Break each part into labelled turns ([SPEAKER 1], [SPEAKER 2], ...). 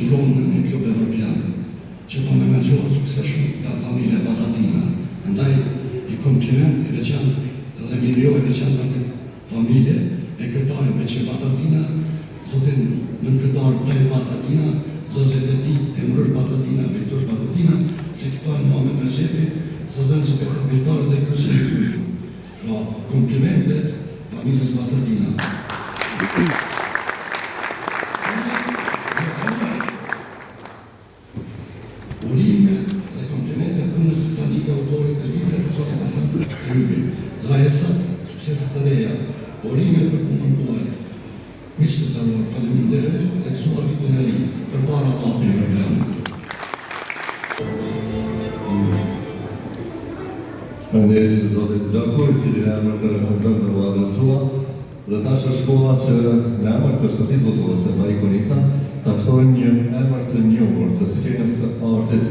[SPEAKER 1] qëndronë në një klub evropian, që po menaxhohet suksesshëm nga familja Batatina. Andaj i kompliment i veçantë dhe mirëjo i veçantë atë familje e kryetarit me që Batatina, zotin nënkryetar Plej Batatina, zëzet e tij Emrësh Batatina, Bektosh Batatina, sekretar Muhamet Rezepi, zotën sekretarët e kryesisë të klubit. Pra, komplimente familjes Batatina. Urime dhe komplimente punës së tanik autorit të librit të zotit Hasan Eyubi. Dhajesa, sukseset të reja, urime për punën tuaj. Miq të nderuar, faleminderit dhe gëzuar vitin e ri përpara Allahut të Evropian.
[SPEAKER 2] Faleminderit të zotit Dakur, i cili në emër të recenzent dhe u adresua, dhe tash është koha që në emër të shtëpisë votuese Fai Konisa ta ftojmë një emër të njohur të skenës së artit,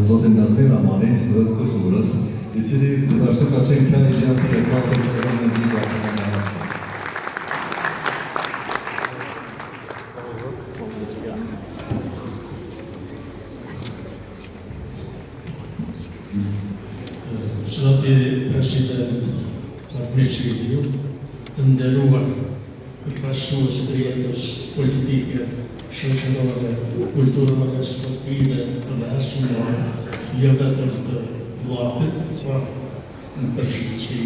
[SPEAKER 2] zotin Nazmir Ramani dhe të kulturës, i cili gjithashtu ka qenë kraj i gjatë të rezatën e rënë në vida të në
[SPEAKER 3] Zoti President Admirësiliu, të nderuar përfaqësues të jetës politike, shoqërore, kulturore, sportive dhe arsimore, jo vetëm të vllapit, por në përgjithësi.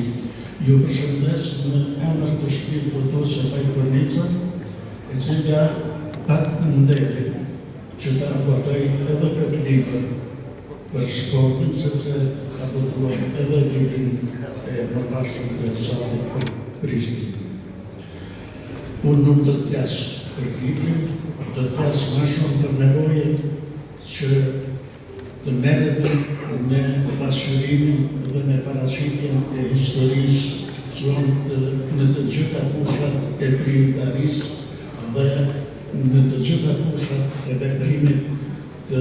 [SPEAKER 3] Ju përshëndes në emër të shtëpisë votuese Fai Konica, e cila patë nderin që ta votoj edhe këtë libër për sportin, sepse ka votuar edhe librin e mëparshëm të Zatit për Prishtinë. Unë nuk do të flas për librin, do të flas më shumë për nevojën që të merrem me pasqyrimin dhe me paraqitjen e historisë në të gjitha fushat e krijimtarisë dhe në të gjitha fushat e veprimit të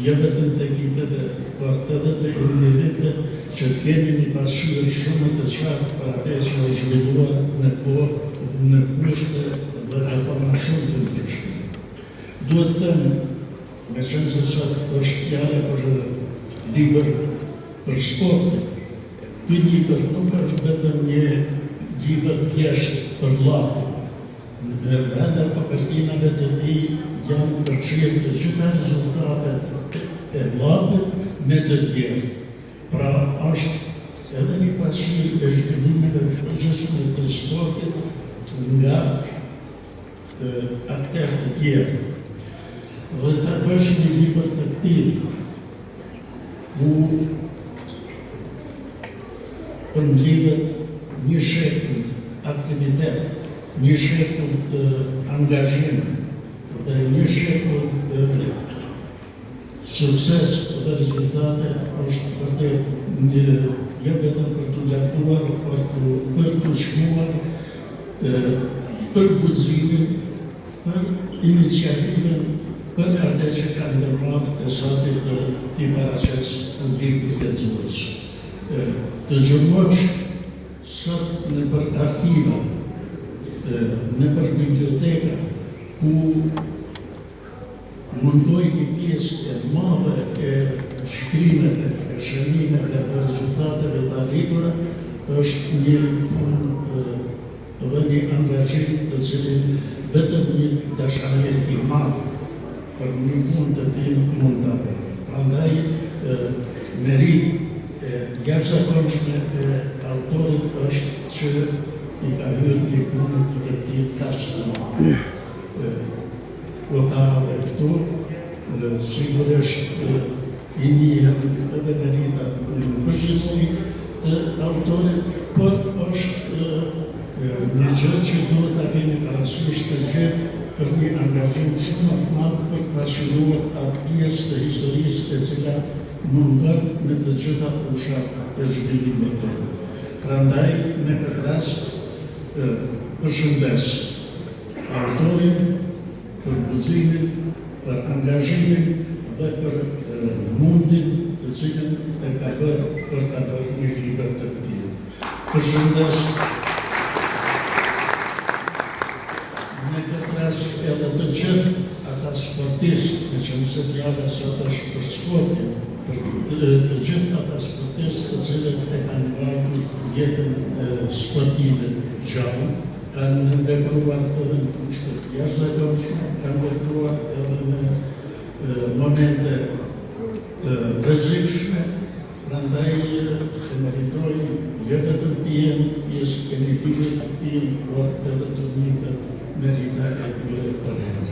[SPEAKER 3] jo vetëm të ekipeve, por edhe të individëve që të kemi një pasqyrë shumë të qartë për atë që është zhvilluar në kushte dhe në forma shumë të ndryshme. Duhet të them, me qenë se sot është fjala për libër për sportin, ky libër nuk është vetëm një libër thjesht për llapin. Në brenda kopertinave të tij janë përfshirë të gjitha rezultatet e llapit me të tjerë. Pra është edhe një pasqyrë e zhvillimeve të përgjithshme të sportit nga aktorë të tjerë. Dhe ta bësh një libër të këtij, ku përmblidhet një shekull aktivitet, një shekull të angazhim dhe një shekull sukses dhe rezultate, është vërtet një jo vetëm për të lartuar, por për të shkuar për guximin, për iniciativën, për atë që ka ndërmarrë fesati të t'i paraqes publikut lexues. Të gjurmosh sot në për arkiva, në për biblioteka, ku mundoj një pjesë e madhe e shkrimeve, e shënimeve dhe rezultateve të arritura, është një punë dhe një angazhim të cilin vetëm një dashamirë i madh për një punë të tillë mund ta bëjë. Prandaj merit e jashtëzakonshme e autorit është që i ka hyrë një punë të tillë kaq të madhe. Dhe këtu, sigurisht i njihen edhe meritat në përgjithësi të autorit, por është një gjë që duhet ta kemi parasysh të gjithë për një angazhim shumë të madh për të pasqyruar atë pjesë të historisë e cila mungon në të gjitha fushat e zhvillimit tonë. Prandaj, në këtë rast, përshëndes autorin për guximin, për angazhimin dhe për mundin të cilën e ka bërë për ta bërë një libër të tillë. Përshëndes në këtë rast edhe të gjithë ata ata sportistë, në që nëse fjala sot është për sportin, për të gjithë ata sportistë të cilët e kanë vajtur jetën sportive gjallë, kanë vepruar edhe në kushte të jashtëzakonshme, kanë vepruar edhe në momente të rrezikshme, prandaj e meritojnë jetë të tjenë pjesë e një pimit të tillë, por edhe të njëjtat merita e tyre për herë.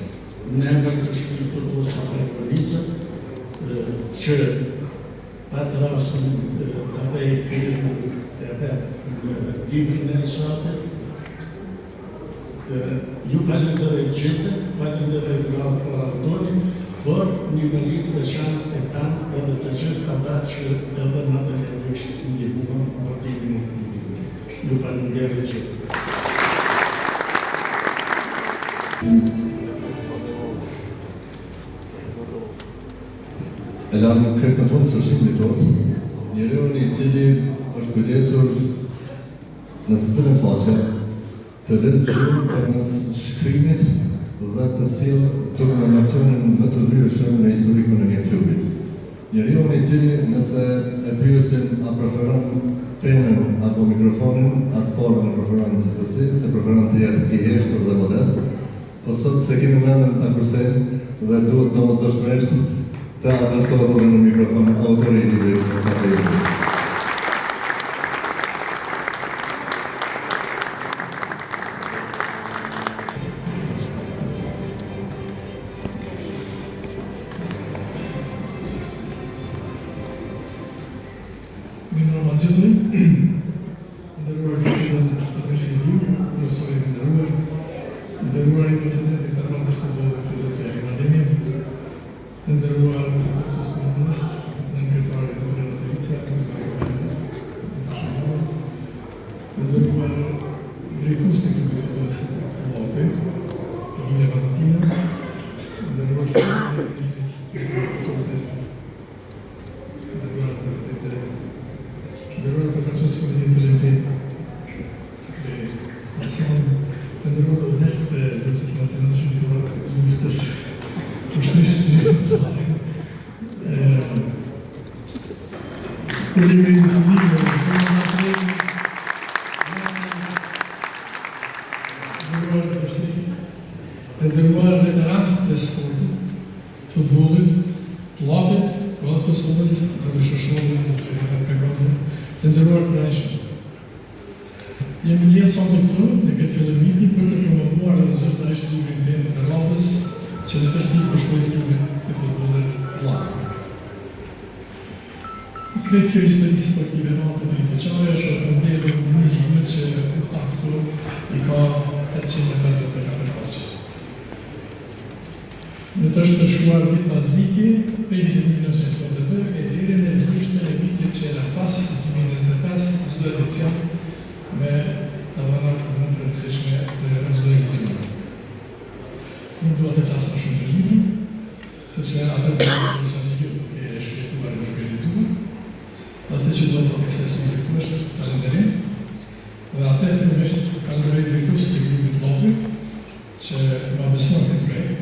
[SPEAKER 3] Në emër të Shpirtit të Sakralisë, që atë rastin ata e krijojnë edhe në librin e Isatit, ju falenderoj gjithë, falenderoj gratë për autorin, por një merit veçantë e kanë edhe të gjithë ata që edhe materialisht ndihmuan portimin e këtij libri. Ju falenderoj gjithë.
[SPEAKER 2] E lam këtë në fund të shqipit tonë, njeriu I cili është kujdesur në secilën faqe të lënë gjuhën përmes shkrimit dhe të sjellë dokumentacionin më të lyeshëm në historikun e një klubi. Njeriu I cili nëse e pyesin a preferon penën apo mikrofonin, atë parë në preferon gjithsesi, se preferon të jetë I heshtur dhe modest, po sot se kemi mendën ta kursejmë dhe duhet domosdoshmërisht të adresohet edhe në mikrofon autori I librit të Sakralisë.
[SPEAKER 4] Nderuar president të Presidiu, profesori I nderuar, nderuar I presidenti I Parlamentit Shtetëror të Fizikës Akademie, të nderuar profesorë komunist, nënkëtar I zotërisë së Ministrisë, të nderuar drejtues të klubit futbollistik Llopi, Emile Batatina, nderuar nderuar profesorë Komitet Olimpik, të nderuar udhëheqës të luftës nacionale shqiptare, luftës fushërisë shqiptare. Kolegi Muslimë, të nderuar veteranë të sportit, të futbollit, të llapit, të Kosovës, të shoqërimit të Kavkazit, të nderuar kryesh. Jemi lidhur sot këtu në këtë fillimiti për të promovuar dhe zyrtarisht librin tim të radhës, që në tërësi kushtoi klubin të futbollit llap. Krejt kjo histori sportive natë të ripëqare është përmbledhur në një libër që u tha këtu I ka 854 faqe. Në të është përshuar vit pas viti, prej vitit 1982 e deri në lishtën e vitit që era pas 2025, çdo edicion me tavanat më të rëndësishme të çdo edicioni. Nuk dua të flas më shumë për librin, sepse atë do të thonë ju duke e shkruar dhe organizuar. Atë që do të theksesu në këtu është kalendarin, dhe atë fillimisht kalendarin drejtues të klubit Llopi, që ma besuar këtë projekt,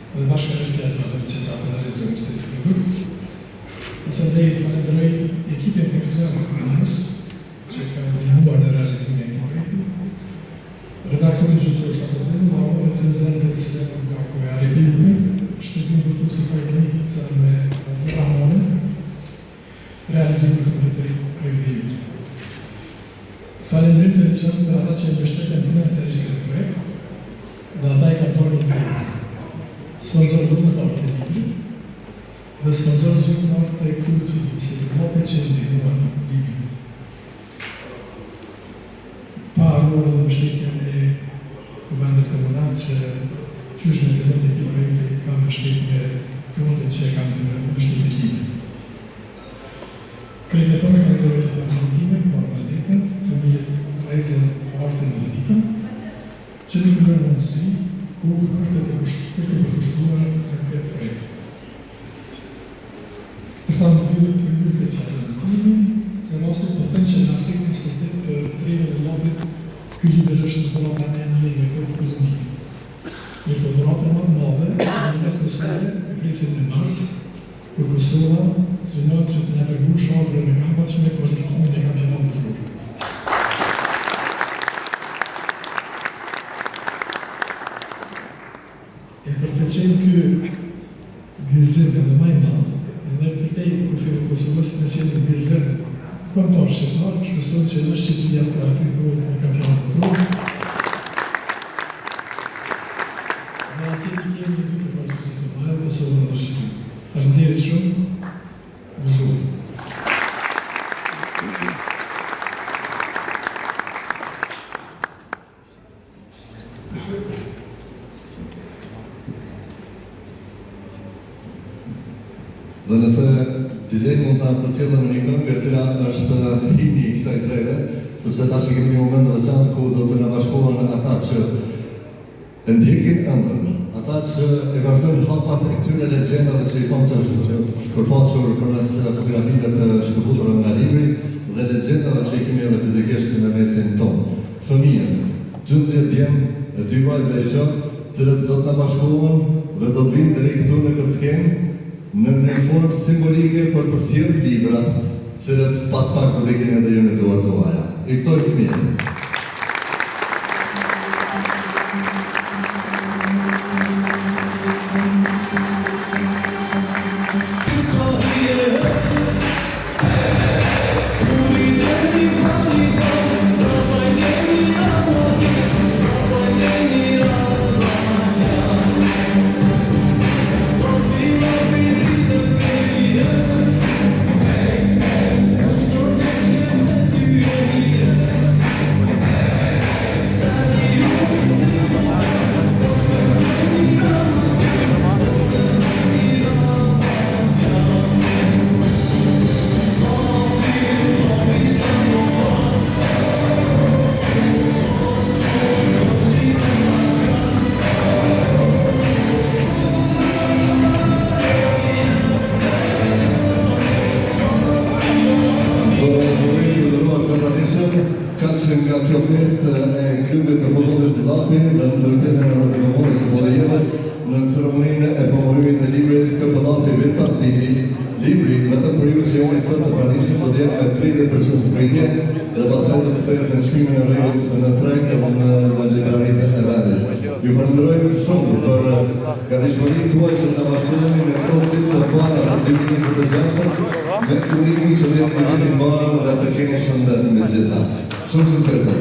[SPEAKER 4] dhe bashkërisht ja do që ta finalizojmë si produkt. Pastaj falenderoj ekipin profesional të komunës, që ka ndihmuar në realizimin e këtij projekti. Redaktori gjyqësor Sakozinë, dhe recenzentët që nga Arifilmi, shtëpinë botuesi Fajtnica me Ramon, realizimin e kompjuterit Krezili. Falenderim të veçantë për ata që mbështeten financiarisht këtë projekt, dhe ata I kanë dorë të sponsor dhunëtar të librit dhe sponsor zyrtar të klubit futbollistik Llopi që ndihmuan librin. Pa harruar edhe mbështetjen e kuvendit komunal që qysh në fillim të këtij projekti ka mbështet me fondin që kanë mbështetur librin. Krejt thonë falenderoj të familjen time, Margaretën, fëmijët Frezën, Artën dhe Ditën, që nuk më mundësi kur për të përkushtuar në këtë projekt. Për ta mbylur këtë fjalë në timin, të rastit të them që në aspektin sportiv për trejnën e Llopit, ky libër është në dhuratë me këtë fillim. Një dhuratë më të madhe, e Kosovë e presin në mars, kur Kosova synot që të nga përgu shadrën e kampat që me kualifikimin e kampionatit rrugë. E për të qenë kë gëzim dhe majma, edhe për te i kufirit Kosovës me qenë gëzim kontor shqiptar, shpeston që edhe Shqipëria të kualifikojnë në kampionatit rrugë. Dhe atje të kemi dy të faskusit të majë, Kosovën dhe Shqipërinë. Faleminderit shumë, gëzuar.
[SPEAKER 2] Dhe nëse DJ mund të përcjellë në një këngë e cila është himni i kësaj treve, sepse tash kemi një moment të veçantë ku do të na bashkohen ata që e ndjekin ëndrrën, ata që e vazhdojnë hapat e këtyre legjendave që i kam të shpërfaqur përmes fotografive të shkëputura nga libri dhe legjendave që i kemi edhe fizikisht në mesin tonë. Fëmijët, 12 djem e 2 vajza e shoh, cilët do të na bashkohen dhe do të vinë deri këtu në këtë skenë në një formë simbolike për të sjellë librat, cilët pas pak do të keni edhe ju në duart tuaja. I ftoj fëmijët. Nga kjo fest e klubit të futbollit të Llapit dhe në mbështetjen e Radiofonit së Vollejevës në ceremoninë e promovimit të librit KF Llapi vit pas viti. Libri vetëm për ju që jeni sot të pranishëm do të jetë me 30% zbritje dhe pastaj do të kthehet në shkrimin e rregullt në treg edhe në libraritë e vendit. Ju falenderoj shumë për gatishmërinë tuaj që na bashkoheni në këtë ditë të parë të 2026-s me kurimin që do të jeni mbarë dhe të keni shëndet me gjitha. Shumë suksese!